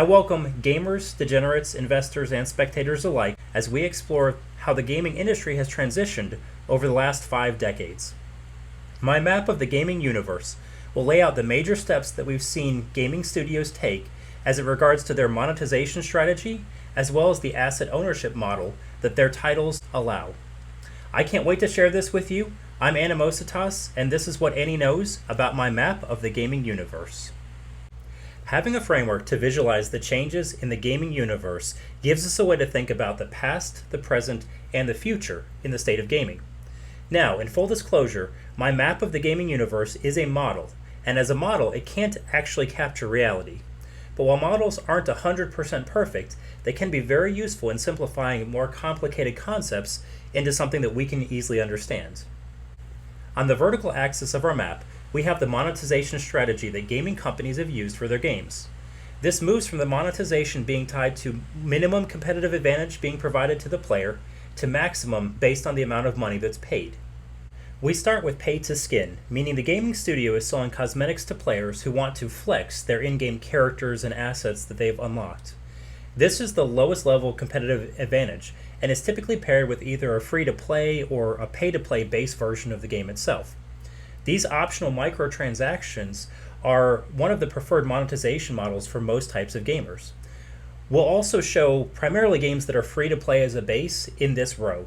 I welcome gamers, degenerates, investors, and spectators alike as we explore how the gaming industry has transitioned over the last 5 decades. My map of the gaming universe will lay out the major steps that we've seen gaming studios take as it regards to their monetization strategy, as well as the asset ownership model that their titles allow. I can't wait to share this with you. I'm Animositas, and this is what Annie knows about my map of the gaming universe. Having a framework to visualize the changes in the gaming universe gives us a way to think about the past, the present, and the future in the state of gaming. Now, in full disclosure, my map of the gaming universe is a model, and as a model, it can't actually capture reality. But while models aren't 100% perfect, they can be very useful in simplifying more complicated concepts into something that we can easily understand. On the vertical axis of our map, we have the monetization strategy that gaming companies have used for their games. This moves from the monetization being tied to minimum competitive advantage being provided to the player to maximum based on the amount of money that's paid. We start with pay to skin, meaning the gaming studio is selling cosmetics to players who want to flex their in-game characters and assets that they've unlocked. This is the lowest level competitive advantage and is typically paired with either a free-to-play or a pay-to-play base version of the game itself. These optional microtransactions are one of the preferred monetization models for most types of gamers. We'll also show primarily games that are free to play as a base in this row.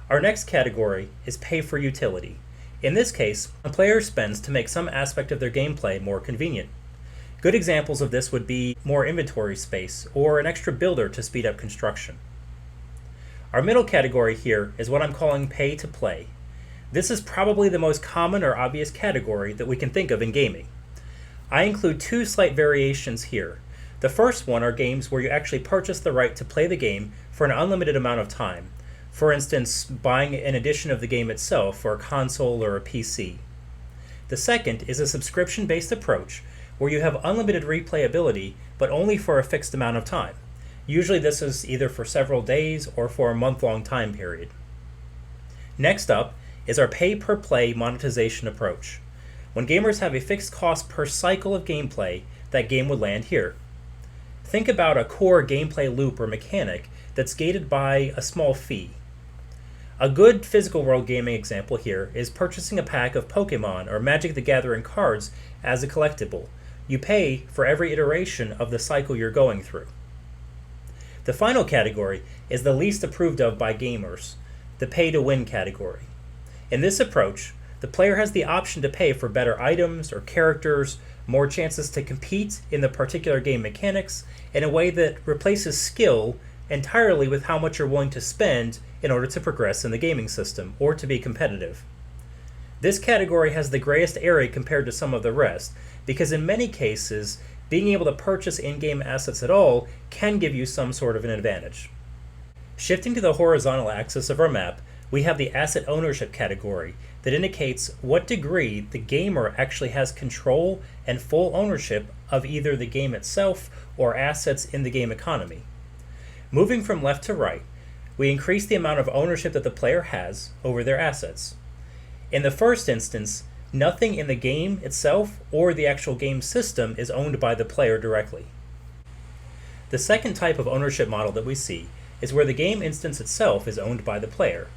Our next category is pay for utility. In this case, a player spends to make some aspect of their gameplay more convenient. Good examples of this would be more inventory space or an extra builder to speed up construction. Our middle category here is what I'm calling pay to play. This is probably the most common or obvious category that we can think of in gaming. I include 2 slight variations here. The first one are games where you actually purchase the right to play the game for an unlimited amount of time. For instance, buying an edition of the game itself for a console or a PC. The second is a subscription-based approach where you have unlimited replayability but only for a fixed amount of time. Usually this is either for several days or for a month-long time period. Next up is our pay-per-play monetization approach. When gamers have a fixed cost per cycle of gameplay, that game would land here. Think about a core gameplay loop or mechanic that's gated by a small fee. A good physical world gaming example here is purchasing a pack of Pokemon or Magic the Gathering cards as a collectible. You pay for every iteration of the cycle you're going through. The final category is the least approved of by gamers, the pay-to-win category. In this approach, the player has the option to pay for better items or characters, more chances to compete in the particular game mechanics in a way that replaces skill entirely with how much you're willing to spend in order to progress in the gaming system or to be competitive. This category has the grayest area compared to some of the rest because in many cases, being able to purchase in-game assets at all can give you some sort of an advantage. Shifting to the horizontal axis of our map, we have the asset ownership category that indicates what degree the gamer actually has control and full ownership of either the game itself or assets in the game economy. Moving from left to right, we increase the amount of ownership that the player has over their assets. In the first instance, nothing in the game itself or the actual game system is owned by the player directly. The second type of ownership model that we see is where the game instance itself is owned by the player.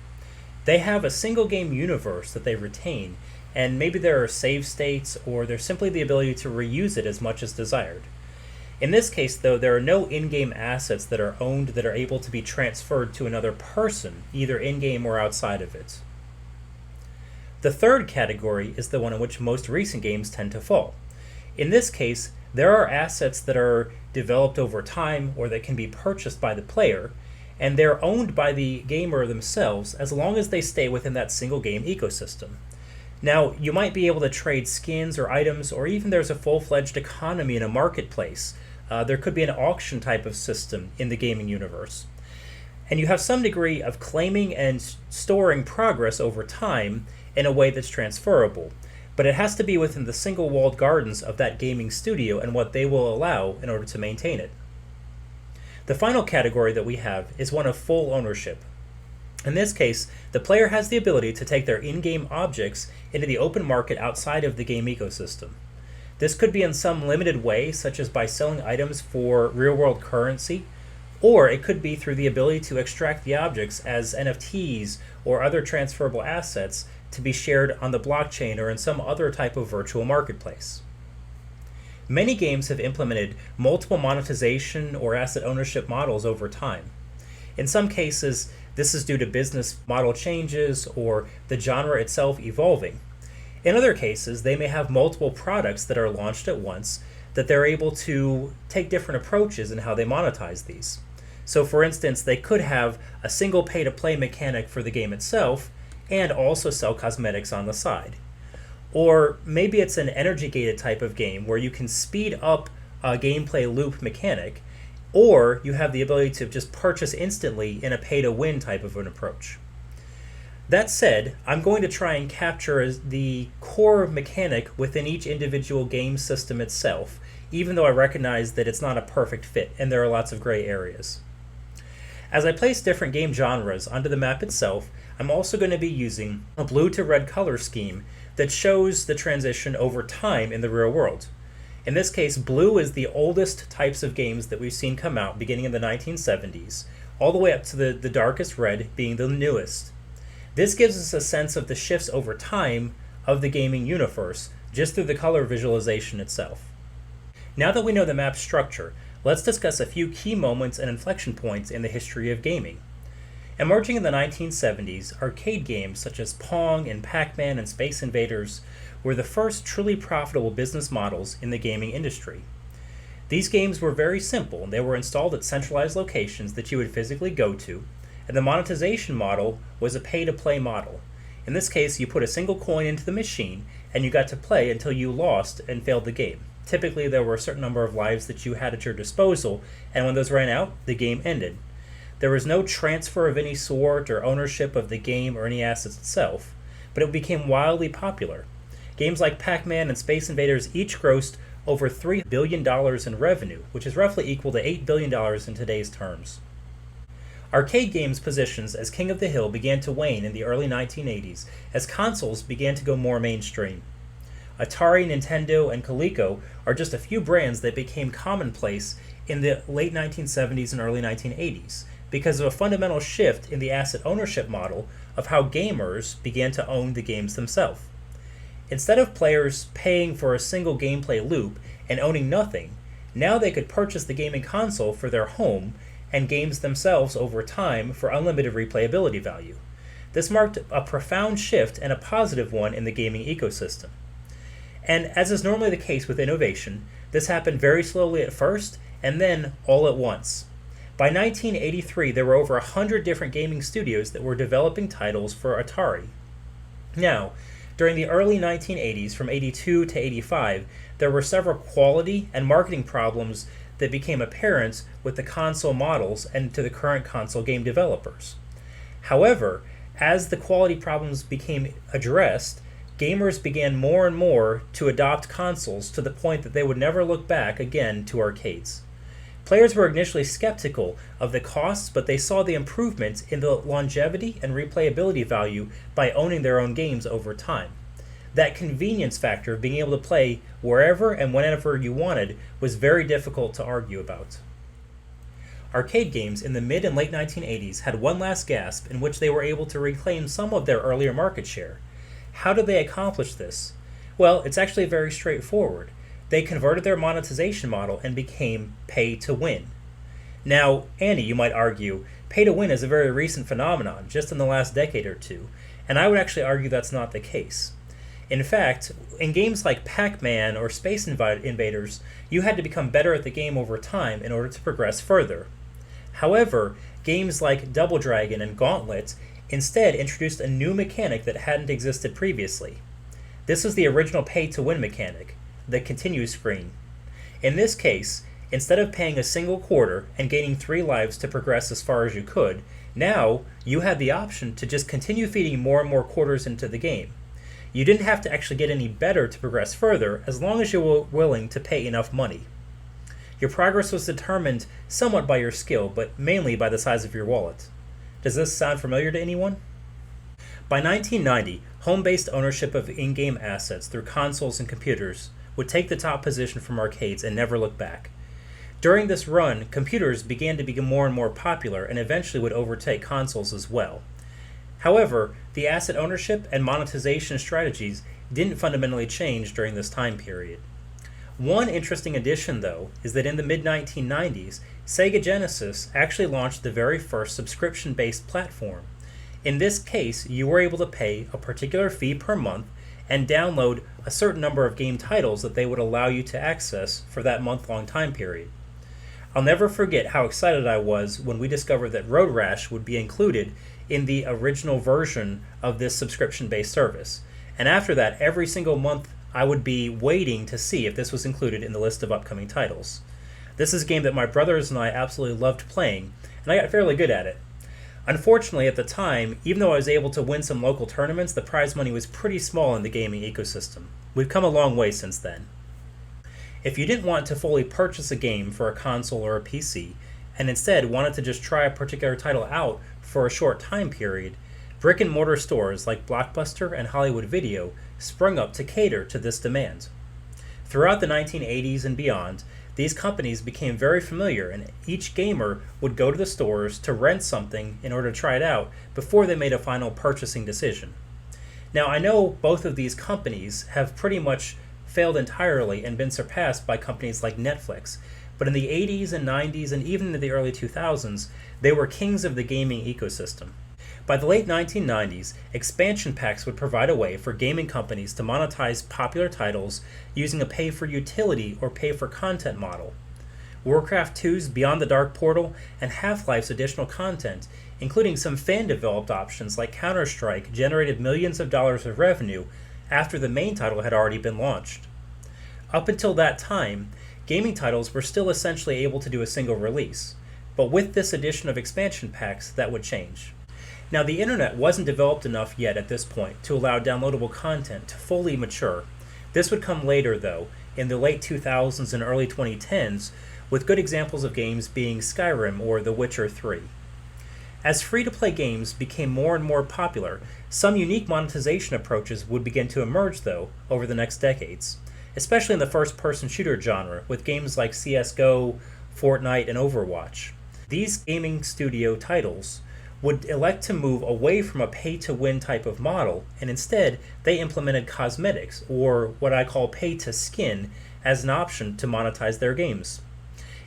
They have a single game universe that they retain, and maybe there are save states or there's simply the ability to reuse it as much as desired. In this case, though, there are no in-game assets that are owned that are able to be transferred to another person, either in-game or outside of it. The third category is the one in which most recent games tend to fall. In this case, there are assets that are developed over time or that can be purchased by the player, and they're owned by the gamer themselves as long as they stay within that single game ecosystem. Now, you might be able to trade skins or items, or even there's a full-fledged economy in a marketplace. There could be an auction type of system in the gaming universe. And you have some degree of claiming and storing progress over time in a way that's transferable, but it has to be within the single-walled gardens of that gaming studio and what they will allow in order to maintain it. The final category that we have is one of full ownership. In this case, the player has the ability to take their in-game objects into the open market outside of the game ecosystem. This could be in some limited way, such as by selling items for real-world currency, or it could be through the ability to extract the objects as NFTs or other transferable assets to be shared on the blockchain or in some other type of virtual marketplace. Many games have implemented multiple monetization or asset ownership models over time. In some cases, this is due to business model changes or the genre itself evolving. In other cases, they may have multiple products that are launched at once that they're able to take different approaches in how they monetize these. So for instance, they could have a single pay-to-play mechanic for the game itself and also sell cosmetics on the side. Or maybe it's an energy-gated type of game where you can speed up a gameplay loop mechanic, or you have the ability to just purchase instantly in a pay-to-win type of an approach. That said, I'm going to try and capture the core mechanic within each individual game system itself, even though I recognize that it's not a perfect fit and there are lots of gray areas. As I place different game genres onto the map itself, I'm also going to be using a blue to red color scheme that shows the transition over time in the real world. In this case, blue is the oldest types of games that we've seen come out beginning in the 1970s, all the way up to the darkest red being the newest. This gives us a sense of the shifts over time of the gaming universe just through the color visualization itself. Now that we know the map's structure, let's discuss a few key moments and inflection points in the history of gaming. Emerging in the 1970s, arcade games such as Pong and Pac-Man and Space Invaders were the first truly profitable business models in the gaming industry. These games were very simple. They were installed at centralized locations that you would physically go to, and the monetization model was a pay-to-play model. In this case, you put a single coin into the machine, and you got to play until you lost and failed the game. Typically, there were a certain number of lives that you had at your disposal, and when those ran out, the game ended. There was no transfer of any sort or ownership of the game or any assets itself, but it became wildly popular. Games like Pac-Man and Space Invaders each grossed over $3 billion in revenue, which is roughly equal to $8 billion in today's terms. Arcade games' positions as king of the hill began to wane in the early 1980s as consoles began to go more mainstream. Atari, Nintendo, and Coleco are just a few brands that became commonplace in the late 1970s and early 1980s because of a fundamental shift in the asset ownership model of how gamers began to own the games themselves. Instead of players paying for a single gameplay loop and owning nothing, now they could purchase the gaming console for their home and games themselves over time for unlimited replayability value. This marked a profound shift and a positive one in the gaming ecosystem. And as is normally the case with innovation, this happened very slowly at first and then all at once. By 1983, there were over 100 different gaming studios that were developing titles for Atari. Now, during the early 1980s, from 82 to 85, there were several quality and marketing problems that became apparent with the console models and to the current console game developers. However, as the quality problems became addressed, gamers began more and more to adopt consoles to the point that they would never look back again to arcades. Players were initially skeptical of the costs, but they saw the improvements in the longevity and replayability value by owning their own games over time. That convenience factor of being able to play wherever and whenever you wanted was very difficult to argue about. Arcade games in the mid and late 1980s had one last gasp in which they were able to reclaim some of their earlier market share. How did they accomplish this? Well, it's actually very straightforward. They converted their monetization model and became pay-to-win. Now, Annie, you might argue, pay-to-win is a very recent phenomenon, just in the last decade or two, and I would actually argue that's not the case. In fact, in games like Pac-Man or Space Invaders, you had to become better at the game over time in order to progress further. However, games like Double Dragon and Gauntlet instead introduced a new mechanic that hadn't existed previously. This was the original pay-to-win mechanic, the continue screen. In this case, instead of paying a single quarter and gaining 3 lives to progress as far as you could, now you had the option to just continue feeding more and more quarters into the game. You didn't have to actually get any better to progress further as long as you were willing to pay enough money. Your progress was determined somewhat by your skill, but mainly by the size of your wallet. Does this sound familiar to anyone? By 1990, home-based ownership of in-game assets through consoles and computers would take the top position from arcades and never look back. During this run, computers began to become more and more popular and eventually would overtake consoles as well. However, the asset ownership and monetization strategies didn't fundamentally change during this time period. One interesting addition, though, is that in the mid-1990s, Sega Genesis actually launched the very first subscription-based platform. In this case, you were able to pay a particular fee per month and download a certain number of game titles that they would allow you to access for that month-long time period. I'll never forget how excited I was when we discovered that Road Rash would be included in the original version of this subscription-based service. And after that, every single month I would be waiting to see if this was included in the list of upcoming titles. This is a game that my brothers and I absolutely loved playing, and I got fairly good at it. Unfortunately, at the time, even though I was able to win some local tournaments, the prize money was pretty small in the gaming ecosystem. We've come a long way since then. If you didn't want to fully purchase a game for a console or a PC, and instead wanted to just try a particular title out for a short time period, brick-and-mortar stores like Blockbuster and Hollywood Video sprung up to cater to this demand. Throughout the 1980s and beyond, these companies became very familiar, and each gamer would go to the stores to rent something in order to try it out before they made a final purchasing decision. Now, I know both of these companies have pretty much failed entirely and been surpassed by companies like Netflix, but in the 80s and 90s and even in the early 2000s, they were kings of the gaming ecosystem. By the late 1990s, expansion packs would provide a way for gaming companies to monetize popular titles using a pay-for-utility or pay-for-content model. Warcraft 2's Beyond the Dark Portal and Half-Life's additional content, including some fan-developed options like Counter-Strike, generated millions of dollars of revenue after the main title had already been launched. Up until that time, gaming titles were still essentially able to do a single release, but with this addition of expansion packs, that would change. Now, the internet wasn't developed enough yet at this point to allow downloadable content to fully mature. This would come later, though, in the late 2000s and early 2010s, with good examples of games being Skyrim or The Witcher 3. As free-to-play games became more and more popular, some unique monetization approaches would begin to emerge, though, over the next decades, especially in the first-person shooter genre, with games like CSGO, Fortnite, and Overwatch. These gaming studio titles would elect to move away from a pay-to-win type of model, and instead they implemented cosmetics, or what I call pay-to-skin, as an option to monetize their games.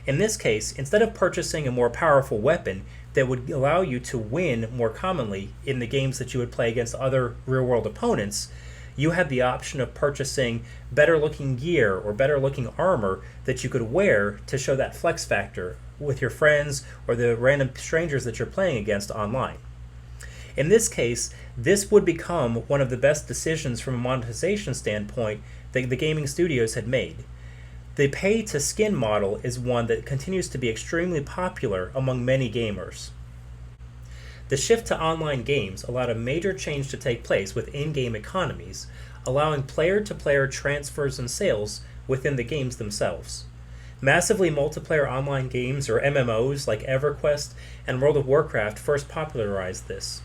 In this case, instead of purchasing a more powerful weapon that would allow you to win more commonly in the games that you would play against other real-world opponents, you had the option of purchasing better-looking gear or better-looking armor that you could wear to show that flex factor with your friends or the random strangers that you're playing against online. In this case, this would become one of the best decisions from a monetization standpoint that the gaming studios had made. The pay-to-skin model is one that continues to be extremely popular among many gamers. The shift to online games allowed a major change to take place with in-game economies, allowing player-to-player transfers and sales within the games themselves. Massively multiplayer online games, or MMOs, like EverQuest and World of Warcraft first popularized this.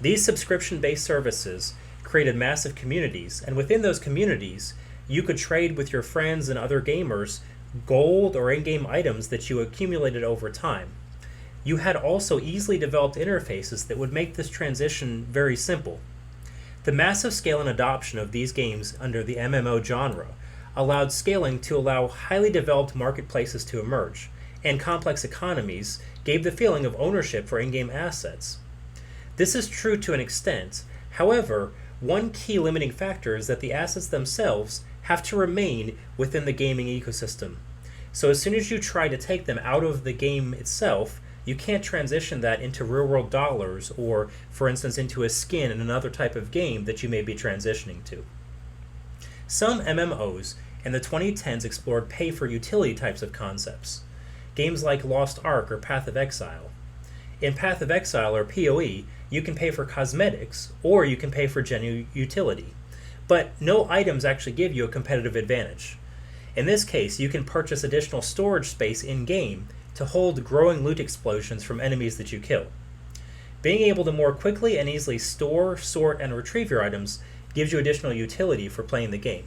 These subscription-based services created massive communities, and within those communities, you could trade with your friends and other gamers gold or in-game items that you accumulated over time. You had also easily developed interfaces that would make this transition very simple. The massive scale and adoption of these games under the MMO genre allowed scaling to allow highly developed marketplaces to emerge, and complex economies gave the feeling of ownership for in-game assets. This is true to an extent. However, one key limiting factor is that the assets themselves have to remain within the gaming ecosystem. So as soon as you try to take them out of the game itself, you can't transition that into real-world dollars or, for instance, into a skin in another type of game that you may be transitioning to. Some MMOs in the 2010s explored pay-for-utility types of concepts. Games like Lost Ark or Path of Exile. In Path of Exile, or PoE, you can pay for cosmetics, or you can pay for genuine utility. But no items actually give you a competitive advantage. In this case, you can purchase additional storage space in-game to hold growing loot explosions from enemies that you kill. Being able to more quickly and easily store, sort, and retrieve your items gives you additional utility for playing the game.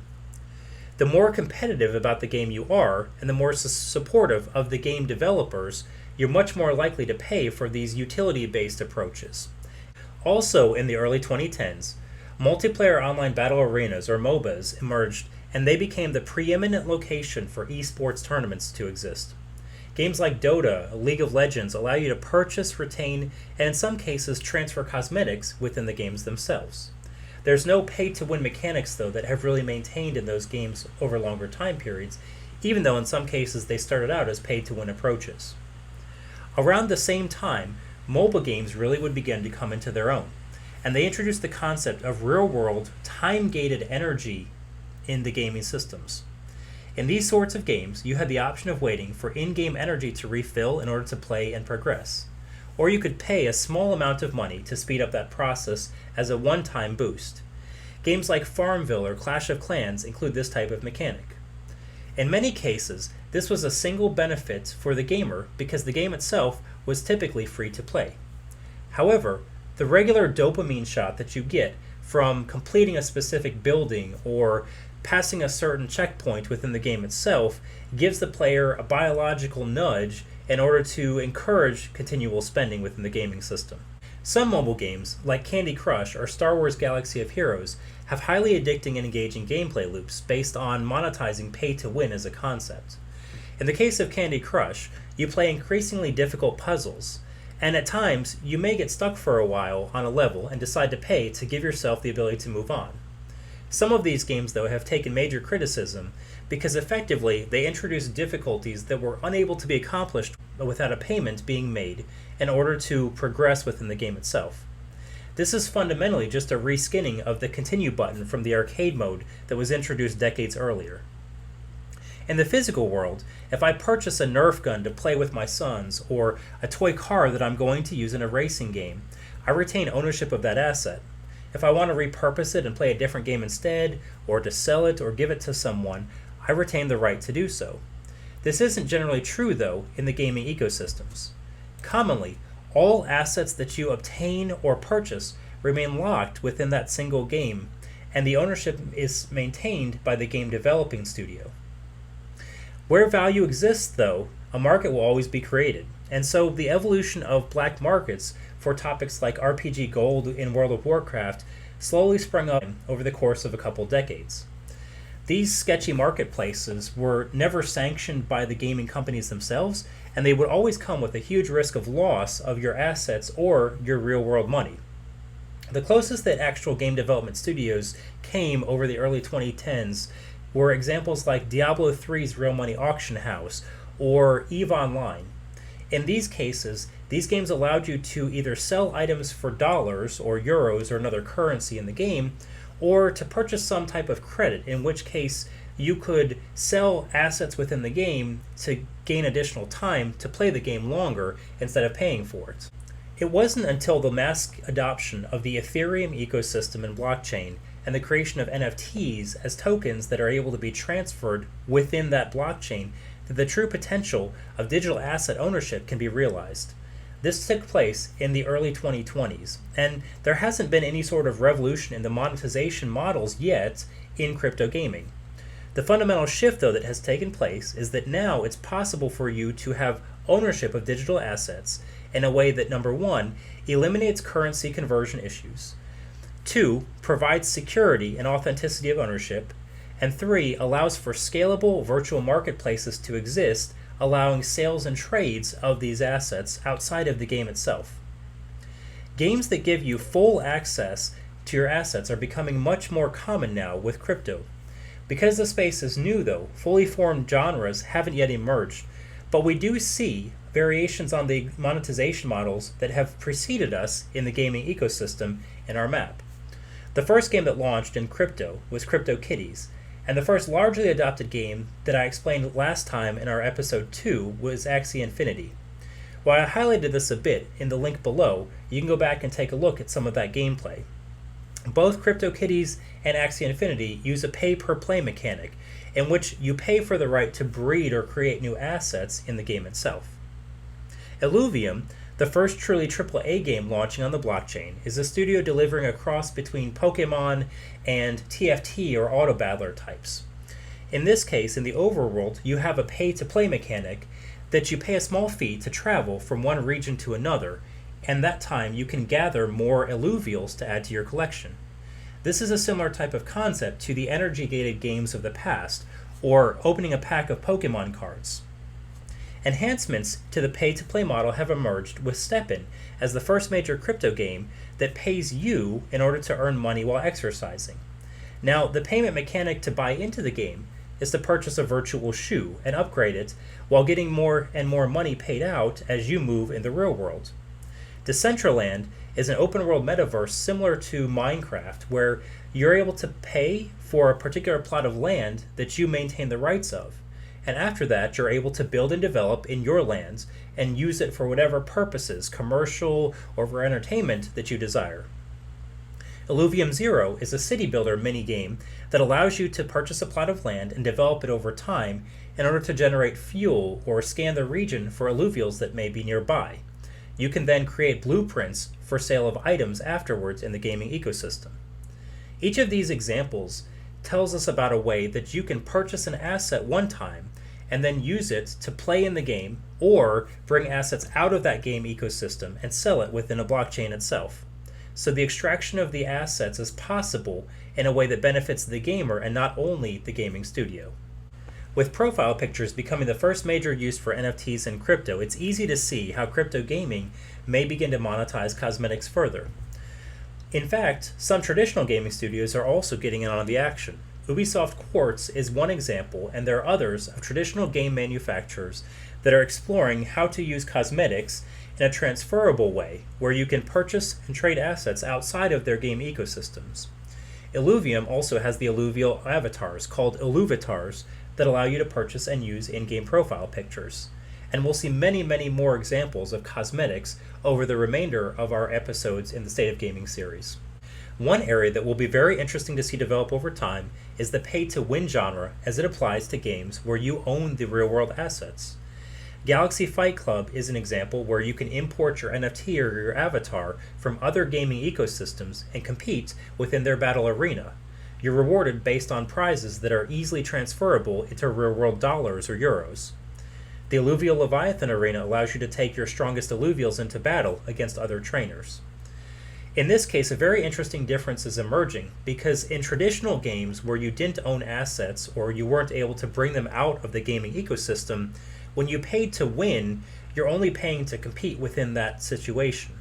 The more competitive about the game you are, and the more supportive of the game developers, you're much more likely to pay for these utility-based approaches. Also, in the early 2010s, multiplayer online battle arenas, or MOBAs, emerged, and they became the preeminent location for esports tournaments to exist. Games like Dota, League of Legends allow you to purchase, retain, and in some cases transfer cosmetics within the games themselves. There's no pay-to-win mechanics, though, that have really maintained in those games over longer time periods, even though in some cases they started out as pay-to-win approaches. Around the same time, mobile games really would begin to come into their own, and they introduced the concept of real-world, time-gated energy in the gaming systems. In these sorts of games, you had the option of waiting for in-game energy to refill in order to play and progress, or you could pay a small amount of money to speed up that process as a one-time boost. Games like Farmville or Clash of Clans include this type of mechanic. In many cases, this was a single benefit for the gamer because the game itself was typically free to play. However, the regular dopamine shot that you get from completing a specific building or passing a certain checkpoint within the game itself gives the player a biological nudge in order to encourage continual spending within the gaming system. Some mobile games, like Candy Crush or Star Wars Galaxy of Heroes, have highly addicting and engaging gameplay loops based on monetizing pay-to-win as a concept. In the case of Candy Crush, you play increasingly difficult puzzles, and at times you may get stuck for a while on a level and decide to pay to give yourself the ability to move on. Some of these games, though, have taken major criticism because effectively they introduce difficulties that were unable to be accomplished without a payment being made in order to progress within the game itself. This is fundamentally just a reskinning of the continue button from the arcade mode that was introduced decades earlier. In the physical world, if I purchase a Nerf gun to play with my sons or a toy car that I'm going to use in a racing game, I retain ownership of that asset. If I want to repurpose it and play a different game instead, or to sell it or give it to someone, I retain the right to do so. This isn't generally true, though, in the gaming ecosystems. Commonly, all assets that you obtain or purchase remain locked within that single game, and the ownership is maintained by the game developing studio. Where value exists, though, a market will always be created, and so the evolution of black markets for topics like RPG gold in World of Warcraft slowly sprung up over the course of a couple decades. These sketchy marketplaces were never sanctioned by the gaming companies themselves, and they would always come with a huge risk of loss of your assets or your real-world money. The closest that actual game development studios came over the early 2010s were examples like Diablo 3's Real Money Auction House or EVE Online. In these cases, these games allowed you to either sell items for dollars or euros or another currency in the game, or to purchase some type of credit, in which case you could sell assets within the game to gain additional time to play the game longer instead of paying for it. It wasn't until the mass adoption of the Ethereum ecosystem and blockchain and the creation of NFTs as tokens that are able to be transferred within that blockchain that the true potential of digital asset ownership can be realized. This took place in the early 2020s, and there hasn't been any sort of revolution in the monetization models yet in crypto gaming. The fundamental shift, though, that has taken place is that now it's possible for you to have ownership of digital assets in a way that, number one, eliminates currency conversion issues, 2, provides security and authenticity of ownership, and 3, allows for scalable virtual marketplaces to exist, allowing sales and trades of these assets outside of the game itself. Games that give you full access to your assets are becoming much more common now with crypto. Because the space is new, though, fully formed genres haven't yet emerged, but we do see variations on the monetization models that have preceded us in the gaming ecosystem in our map. The first game that launched in crypto was Kitties, and the first largely adopted game that I explained last time in our episode 2 was Axie Infinity. While I highlighted this a bit in the link below, you can go back and take a look at some of that gameplay. Both Kitties and Axie Infinity use a pay-per-play mechanic, in which you pay for the right to breed or create new assets in the game itself. Illuvium, the first truly AAA game launching on the blockchain, is a studio delivering a cross between Pokemon and TFT or Auto Battler types. In this case, in the overworld, you have a pay-to-play mechanic that you pay a small fee to travel from one region to another, and that time you can gather more Illuvials to add to your collection. This is a similar type of concept to the energy-gated games of the past, or opening a pack of Pokemon cards. Enhancements to the pay-to-play model have emerged with Stepin as the first major crypto game that pays you in order to earn money while exercising. Now, the payment mechanic to buy into the game is to purchase a virtual shoe and upgrade it while getting more and more money paid out as you move in the real world. Decentraland is an open-world metaverse similar to Minecraft, where you're able to pay for a particular plot of land that you maintain the rights of, and after that you're able to build and develop in your lands and use it for whatever purposes, commercial or for entertainment, that you desire. Illuvium Zero is a city builder mini-game that allows you to purchase a plot of land and develop it over time in order to generate fuel or scan the region for alluvials that may be nearby. You can then create blueprints for sale of items afterwards in the gaming ecosystem. Each of these examples tells us about a way that you can purchase an asset one time and then use it to play in the game, or bring assets out of that game ecosystem and sell it within a blockchain itself. So the extraction of the assets is possible in a way that benefits the gamer and not only the gaming studio. With profile pictures becoming the first major use for NFTs in crypto, it's easy to see how crypto gaming may begin to monetize cosmetics further. In fact, some traditional gaming studios are also getting in on the action. Ubisoft Quartz is one example, and there are others of traditional game manufacturers that are exploring how to use cosmetics in a transferable way, where you can purchase and trade assets outside of their game ecosystems. Illuvium also has the alluvial avatars called Illuvitards that allow you to purchase and use in-game profile pictures. And we'll see many, many more examples of cosmetics over the remainder of our episodes in the State of Gaming series. One area that will be very interesting to see develop over time is the pay-to-win genre as it applies to games where you own the real-world assets. Galaxy Fight Club is an example where you can import your NFT or your avatar from other gaming ecosystems and compete within their battle arena. You're rewarded based on prizes that are easily transferable into real-world dollars or euros. The Alluvial Leviathan Arena allows you to take your strongest alluvials into battle against other trainers. In this case, a very interesting difference is emerging, because in traditional games where you didn't own assets or you weren't able to bring them out of the gaming ecosystem, when you paid to win, you're only paying to compete within that situation.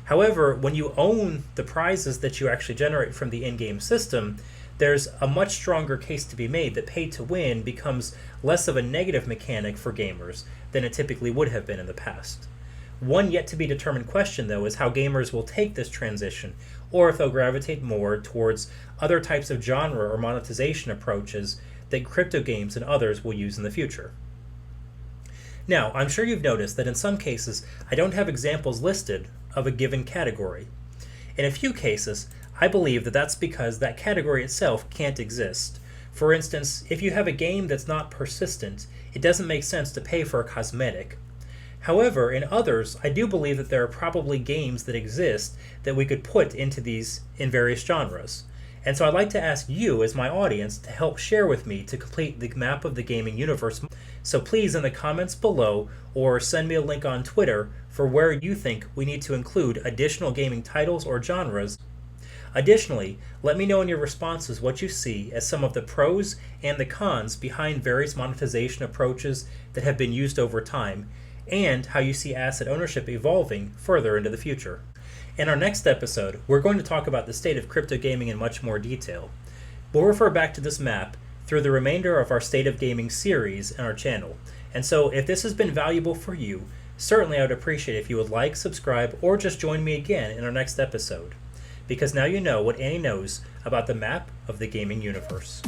However, when you own the prizes that you actually generate from the in-game system, there's a much stronger case to be made that pay to win becomes less of a negative mechanic for gamers than it typically would have been in the past. One yet to be determined question, though, is how gamers will take this transition, or if they'll gravitate more towards other types of genre or monetization approaches that crypto games and others will use in the future. Now, I'm sure you've noticed that in some cases I don't have examples listed of a given category. In a few cases, I believe that that's because that category itself can't exist. For instance, if you have a game that's not persistent, it doesn't make sense to pay for a cosmetic. However, in others, I do believe that there are probably games that exist that we could put into these in various genres. And so I'd like to ask you, as my audience, to help share with me to complete the map of the gaming universe. So please, in the comments below, or send me a link on Twitter for where you think we need to include additional gaming titles or genres. Additionally, let me know in your responses what you see as some of the pros and the cons behind various monetization approaches that have been used over time, and how you see asset ownership evolving further into the future. In our next episode, we're going to talk about the state of crypto gaming in much more detail. We'll refer back to this map through the remainder of our State of Gaming series on our channel. And so if this has been valuable for you, certainly I would appreciate if you would like, subscribe, or just join me again in our next episode, because now you know what Annie knows about the map of the gaming universe.